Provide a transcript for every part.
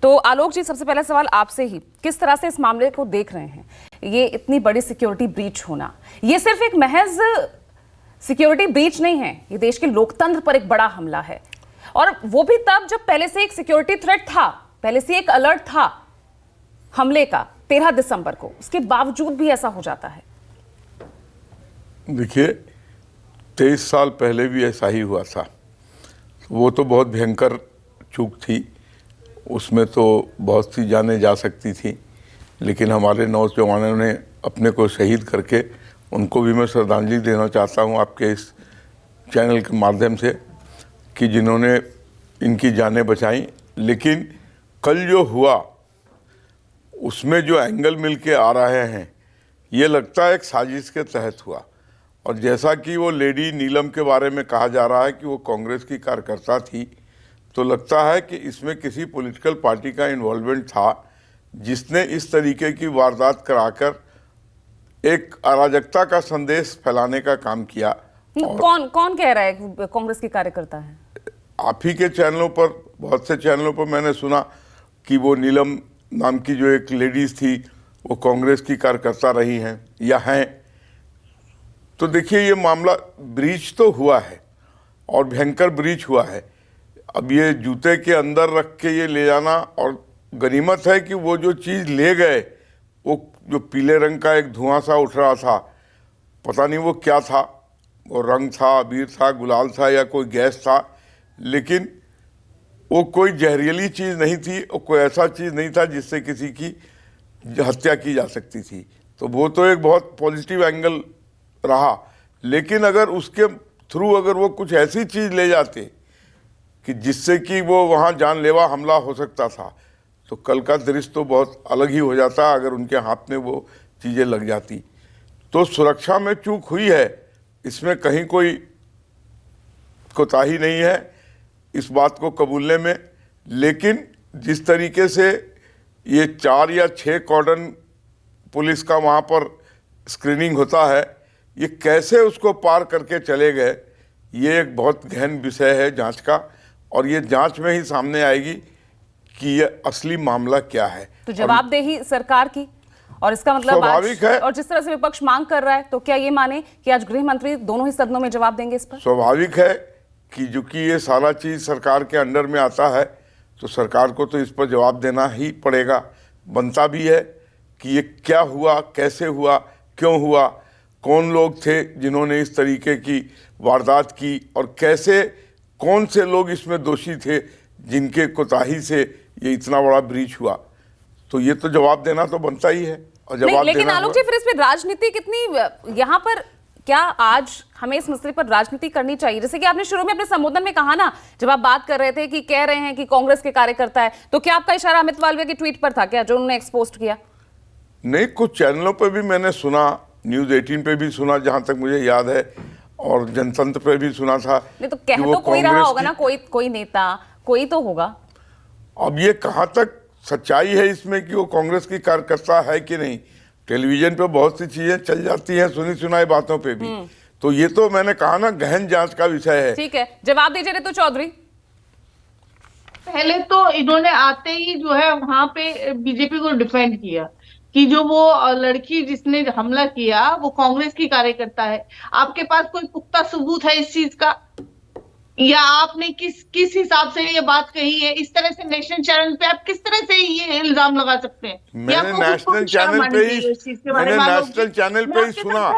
तो आलोक जी, सबसे पहला सवाल आपसे ही, किस तरह से इस मामले को देख रहे हैं? ये इतनी बड़ी सिक्योरिटी ब्रीच होना, ये सिर्फ एक महज सिक्योरिटी ब्रीच नहीं है, ये देश के लोकतंत्र पर एक बड़ा हमला है। और वो भी तब जब पहले से एक सिक्योरिटी थ्रेट था, पहले से एक अलर्ट था हमले का 13 दिसंबर को, उसके बावजूद भी ऐसा हो जाता है। देखिए, 23 साल पहले भी ऐसा ही हुआ था। वो तो बहुत भयंकर चूक थी, उसमें तो बहुत सी जानें जा सकती थी, लेकिन हमारे नौजवानों ने अपने को शहीद करके, उनको भी मैं श्रद्धांजलि देना चाहता हूं आपके इस चैनल के माध्यम से, कि जिन्होंने इनकी जानें बचाई। लेकिन कल जो हुआ उसमें जो एंगल मिल के आ रहे हैं, ये लगता है एक साजिश के तहत हुआ। और जैसा कि वो लेडी नीलम के बारे में कहा जा रहा है कि वो कांग्रेस की कार्यकर्ता थी, तो लगता है कि इसमें किसी पॉलिटिकल पार्टी का इन्वॉल्वमेंट था, जिसने इस तरीके की वारदात कराकर एक अराजकता का संदेश फैलाने का काम किया। कौन कह रहा है कांग्रेस की कार्यकर्ता है? आप ही के चैनलों पर, बहुत से चैनलों पर मैंने सुना कि वो नीलम नाम की जो एक लेडीज थी, वो कांग्रेस की कार्यकर्ता रही हैं या हैं। तो देखिए, ये मामला ब्रीच तो हुआ है और भयंकर ब्रीच हुआ है। अब ये जूते के अंदर रख के ये ले जाना, और गनीमत है कि वो जो चीज़ ले गए, वो जो पीले रंग का एक धुआं सा उठ रहा था, पता नहीं वो क्या था, वो रंग था, अबीर था, गुलाल था या कोई गैस था, लेकिन वो कोई जहरीली चीज़ नहीं थी और कोई ऐसा चीज़ नहीं था जिससे किसी की हत्या की जा सकती थी। तो वो तो एक बहुत पॉजिटिव एंगल रहा। लेकिन अगर उसके थ्रू अगर वो कुछ ऐसी चीज़ ले जाते कि जिससे कि वो वहाँ जानलेवा हमला हो सकता था, तो कल का दृश्य तो बहुत अलग ही हो जाता अगर उनके हाथ में वो चीज़ें लग जाती। तो सुरक्षा में चूक हुई है, इसमें कहीं कोई कोताही नहीं है इस बात को कबूलने में। लेकिन जिस तरीके से ये 4 या 6 कॉर्डन पुलिस का वहाँ पर स्क्रीनिंग होता है, ये कैसे उसको पार करके चले गए, ये एक बहुत गहन विषय है जांच का, और ये जांच में ही सामने आएगी कि ये असली मामला क्या है। तो जवाबदेही सरकार की, और इसका मतलब स्वाभाविक है। और जिस तरह से विपक्ष मांग कर रहा है, तो क्या ये माने कि आज गृह मंत्री दोनों ही सदनों में जवाब देंगे इस पर? स्वाभाविक है कि जो कि ये सारा चीज सरकार के अंडर में आता है, तो सरकार को तो इस पर जवाब देना ही पड़ेगा, बनता भी है कि ये क्या हुआ, कैसे हुआ, क्यों हुआ, कौन लोग थे जिन्होंने इस तरीके की वारदात की, और कैसे कौन से लोग इसमें दोषी थे जिनके कोताही से ये इतना बड़ा ब्रीच हुआ। तो ये तो जवाब देना तो बनता ही है, और जवाब लेकिन आलोक जी, फिर इसमें राजनीति कितनी, यहाँ पर क्या आज हमें इस मसले पर राजनीति करनी चाहिए? जैसे कि आपने शुरू में अपने संबोधन में कहा ना, जब आप बात कर रहे थे कि कह रहे हैं कि कांग्रेस के कार्यकर्ता है, तो क्या आपका इशारा अमित मालवीय की ट्वीट पर था क्या, जो उन्होंने एक्सपोज किया? नहीं, कुछ चैनलों पर भी मैंने सुना, न्यूज़ 18 पे भी सुना जहां तक मुझे याद है, और जनतंत्र पे भी सुना था। नहीं, तो कह तो कोई रहा होगा ना, कोई नेता, कोई तो होगा। अब ये कहां तक सच्चाई है इसमें कि वो कांग्रेस की कार्यकर्ता है कि नहीं? टेलीविजन पे बहुत सी चीजें चल जाती हैं, सुनी सुनाई बातों पे भी। तो ये तो मैंने कहा ना, गहन जांच का विषय है। ठीक है, जवाब दीजिए रितु चौधरी। पहले तो इन्होंने आते ही जो है वहां पे बीजेपी को डिफेंड किया कि जो वो लड़की जिसने हमला किया वो कांग्रेस की कार्यकर्ता है। आपके पास कोई पुख्ता सबूत है इस चीज का, या आपने किस हिसाब से ये बात कही है? इस तरह से नेशनल चैनल पे आप किस तरह से ये इल्जाम लगा सकते हैं? मैंने नेशनल चैनल पे ही सुना,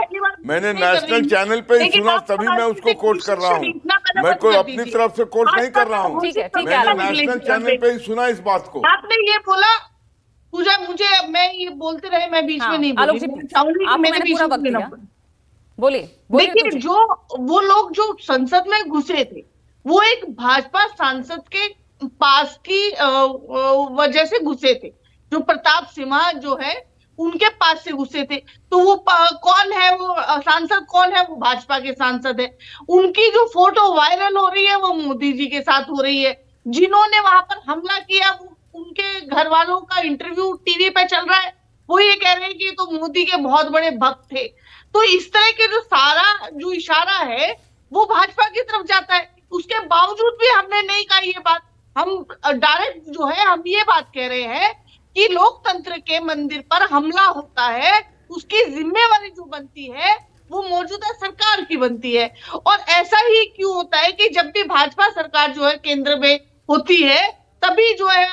मैंने नेशनल चैनल पे ही सुना, तभी मैं उसको कोट कर रहा हूँ। मैं कोई अपनी तरफ से कोट नहीं कर रहा हूँ, मैंने नेशनल चैनल पे ही सुना इस बात को। आपने ये बोला पूजा, मुझे मैं ये बोलते रहे, मैं बीच में नहीं बोली, बोलिए। देखिए, जो वो लोग जो संसद में घुसे थे, वो एक भाजपा सांसद के पास की वजह से घुसे थे। जो प्रताप सिन्हा जो है, उनके पास से घुसे थे। तो वो कौन है, वो सांसद कौन है? वो भाजपा के सांसद है। उनकी जो फोटो वायरल हो रही है, वो मोदी जी के साथ हो रही है। जिन्होंने वहां पर हमला किया, वो उनके घर वालों का इंटरव्यू टीवी पे चल रहा है, वो ये कह रहे हैं कि तो मोदी के बहुत बड़े भक्त थे। तो इस तरह के जो सारा जो इशारा है वो भाजपा की तरफ जाता है। उसके बावजूद भी हमने नहीं कहा ये बात, हम डायरेक्ट जो है हम ये बात कह रहे हैं कि लोकतंत्र के मंदिर पर हमला होता है, उसकी जिम्मेवारी जो बनती है वो मौजूदा सरकार की बनती है। और ऐसा ही क्यों होता है कि जब भी भाजपा सरकार जो है केंद्र में होती है तभी जो है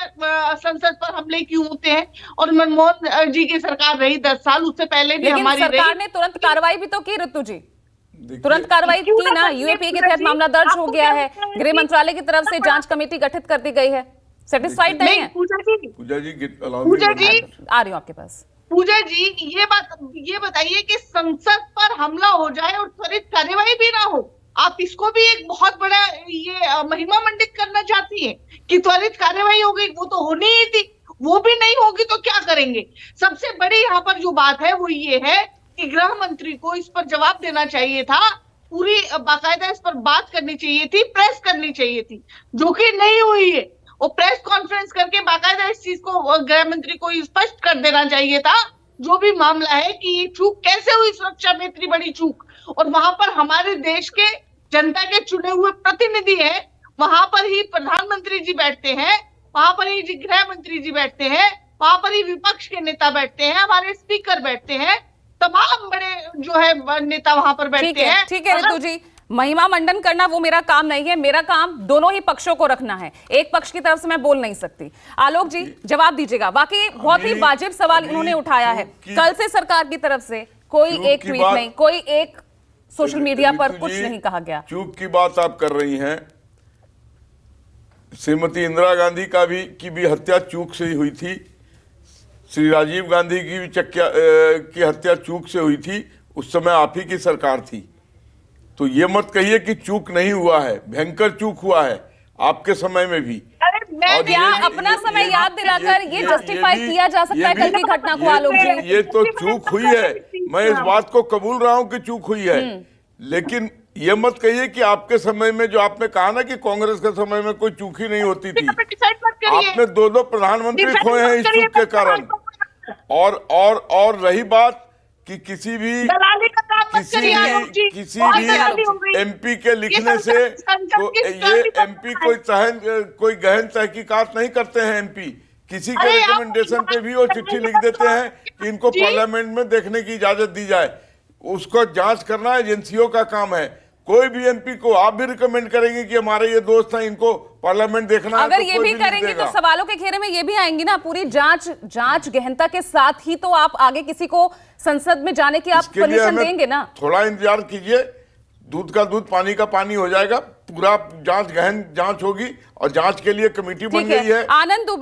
संसद पर हमले क्यों होते हैं। और मनमोहन जी की सरकार रही 10 साल, उससे पहले भी लेकिन हमारी सरकार रही। ने तुरंत कार्रवाई भी तो की ऋतु जी, देखिए, तुरंत कार्रवाई क्यों की ना ना। करिए यूएपीए के पूजा तहत जी? मामला दर्ज हो आपको गया क्या है, लगता है गृह कि- मंत्रालय की तरफ से जांच कमेटी गठित कर दी गई है। सेटिस्फाइड नहीं नहीं है? पूजा जी, पूजा जी पूजा जी, आ रही हूँ आपके पास। पूजा जी, ये बताइए कि संसद पर हमला हो जाए और त्वरित कार्यवाही भी ना हो, आप इसको भी एक बहुत बड़ा ये महिमा मंडित करना चाहती है कि त्वरित कार्यवाही हो गई? वो तो होनी ही थी, वो भी नहीं होगी तो क्या करेंगे? सबसे बड़ी यहाँ पर जो बात है वो ये है कि गृह मंत्री को इस पर जवाब देना चाहिए था, पूरी बाकायदा इस पर बात करनी चाहिए थी, प्रेस करनी चाहिए थी, जो कि नहीं हुई है। वो प्रेस कॉन्फ्रेंस करके बाकायदा इस चीज को गृह मंत्री को स्पष्ट कर देना चाहिए था, जो भी मामला है कि ये चूक कैसे हुई, सुरक्षा में इतनी बड़ी चूक। और वहां पर हमारे देश के जनता के चुने हुए प्रतिनिधि हैं, वहां पर ही प्रधानमंत्री जी बैठते हैं, वहां पर ही गृह मंत्री जी बैठते हैं, वहां पर ही विपक्ष के नेता बैठते हैं, हमारे स्पीकर बैठते हैं, तमाम बड़े जो है नेता वहां पर बैठते हैं। ठीक है ऋतु जी, महिमा मंडन करना वो मेरा काम नहीं है। मेरा काम दोनों ही पक्षों को रखना है, एक पक्ष की तरफ से मैं बोल नहीं सकती। आलोक जी जवाब दीजिएगा। वाकई बहुत ही वाजिब सवाल इन्होंने उठाया है। कल से सरकार की तरफ से कोई एक ट्वीट नहीं, कोई एक सोशल मीडिया पर कुछ नहीं कहा गया। चूक की बात आप कर रही हैं। श्रीमती इंदिरा गांधी की भी हत्या चूक से ही हुई थी। श्री राजीव गांधी की भी की हत्या चूक से हुई थी। उस समय आप ही की सरकार थी। तो ये मत कहिए कि चूक नहीं हुआ है, भयंकर चूक हुआ है आपके समय में भी। अरे मैं और क्या अपना समय याद दिलाकर ये जस्टिफाई किया जा सकता है कल की घटना को? आलोक जी, ये तो चूक हुई है, मैं इस बात को कबूल रहा हूं कि चूक हुई है, लेकिन ये मत कहिए कि आपके समय में, जो आपने कहा ना कि कांग्रेस के समय में कोई चूक ही नहीं होती थी। आपने दो प्रधानमंत्री खोए हैं इस चूक के कारण। और रही बात कि किसी भी एमपी के लिखने से तो ये एमपी कोई गहन तहकीकात नहीं करते हैं। एमपी किसी के रिकमेंडेशन पे भी वो चिट्ठी लिख देते हैं कि इनको पार्लियामेंट में देखने की इजाजत दी जाए। उसको जांच करना एजेंसियों का काम है। कोई भी एमपी को आप भी रिकमेंड करेंगे कि हमारे ये दोस्त हैं, इनको पार्लियामेंट देखना है, अगर तो ये भी करेंगे तो सवालों के घेरे में ये भी आएंगी ना। पूरी जांच गहनता के साथ ही तो आप आगे किसी को संसद में जाने की आप परमिशन देंगे ना। थोड़ा इंतजार कीजिए, दूध का दूध पानी का पानी हो जाएगा। पूरा गहन जांच होगी और जांच के लिए कमेटी बन गई है। आनंद